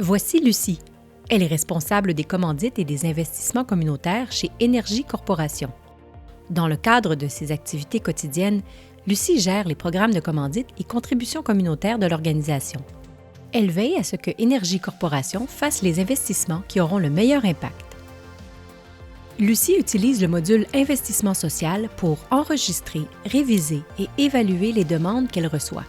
Voici Lucie. Elle est responsable des commandites et des investissements communautaires chez Énergie Corporation. Dans le cadre de ses activités quotidiennes, Lucie gère les programmes de commandites et contributions communautaires de l'organisation. Elle veille à ce que Énergie Corporation fasse les investissements qui auront le meilleur impact. Lucie utilise le module Investissement social pour enregistrer, réviser et évaluer les demandes qu'elle reçoit.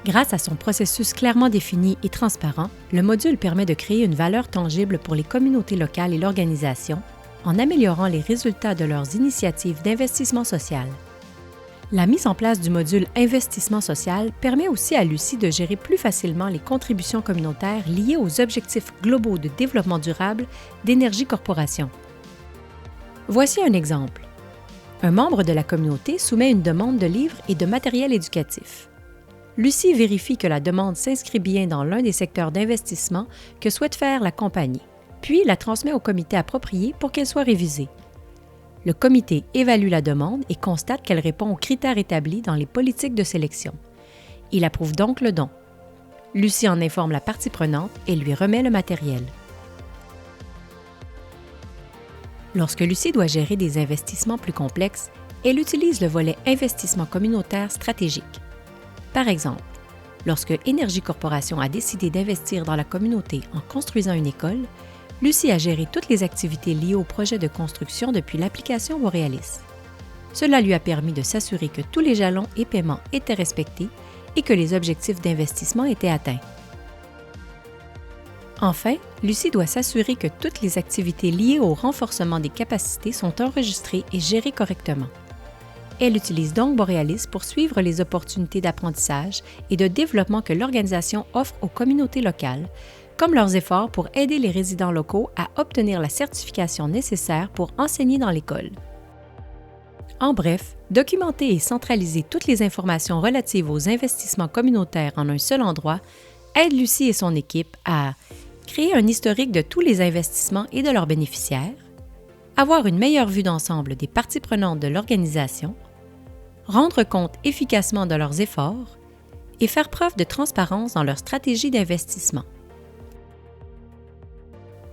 Grâce à son processus clairement défini et transparent, le module permet de créer une valeur tangible pour les communautés locales et l'organisation en améliorant les résultats de leurs initiatives d'investissement social. La mise en place du module Investissement social permet aussi à Lucie de gérer plus facilement les contributions communautaires liées aux objectifs globaux de développement durable d'Énergie Corporation. Voici un exemple. Un membre de la communauté soumet une demande de livres et de matériel éducatif. Lucie vérifie que la demande s'inscrit bien dans l'un des secteurs d'investissement que souhaite faire la compagnie, puis la transmet au comité approprié pour qu'elle soit révisée. Le comité évalue la demande et constate qu'elle répond aux critères établis dans les politiques de sélection. Il approuve donc le don. Lucie en informe la partie prenante et lui remet le matériel. Lorsque Lucie doit gérer des investissements plus complexes, elle utilise le volet investissement communautaire stratégique. Par exemple, lorsque Énergie Corporation a décidé d'investir dans la communauté en construisant une école, Lucie a géré toutes les activités liées au projet de construction depuis l'application Borealis. Cela lui a permis de s'assurer que tous les jalons et paiements étaient respectés et que les objectifs d'investissement étaient atteints. Enfin, Lucie doit s'assurer que toutes les activités liées au renforcement des capacités sont enregistrées et gérées correctement. Elle utilise donc Borealis pour suivre les opportunités d'apprentissage et de développement que l'organisation offre aux communautés locales, comme leurs efforts pour aider les résidents locaux à obtenir la certification nécessaire pour enseigner dans l'école. En bref, documenter et centraliser toutes les informations relatives aux investissements communautaires en un seul endroit aide Lucie et son équipe à créer un historique de tous les investissements et de leurs bénéficiaires, avoir une meilleure vue d'ensemble des parties prenantes de l'organisation, rendre compte efficacement de leurs efforts et faire preuve de transparence dans leur stratégie d'investissement.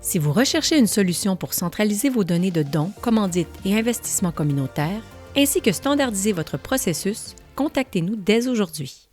Si vous recherchez une solution pour centraliser vos données de dons, commandites et investissements communautaires, ainsi que standardiser votre processus, contactez-nous dès aujourd'hui.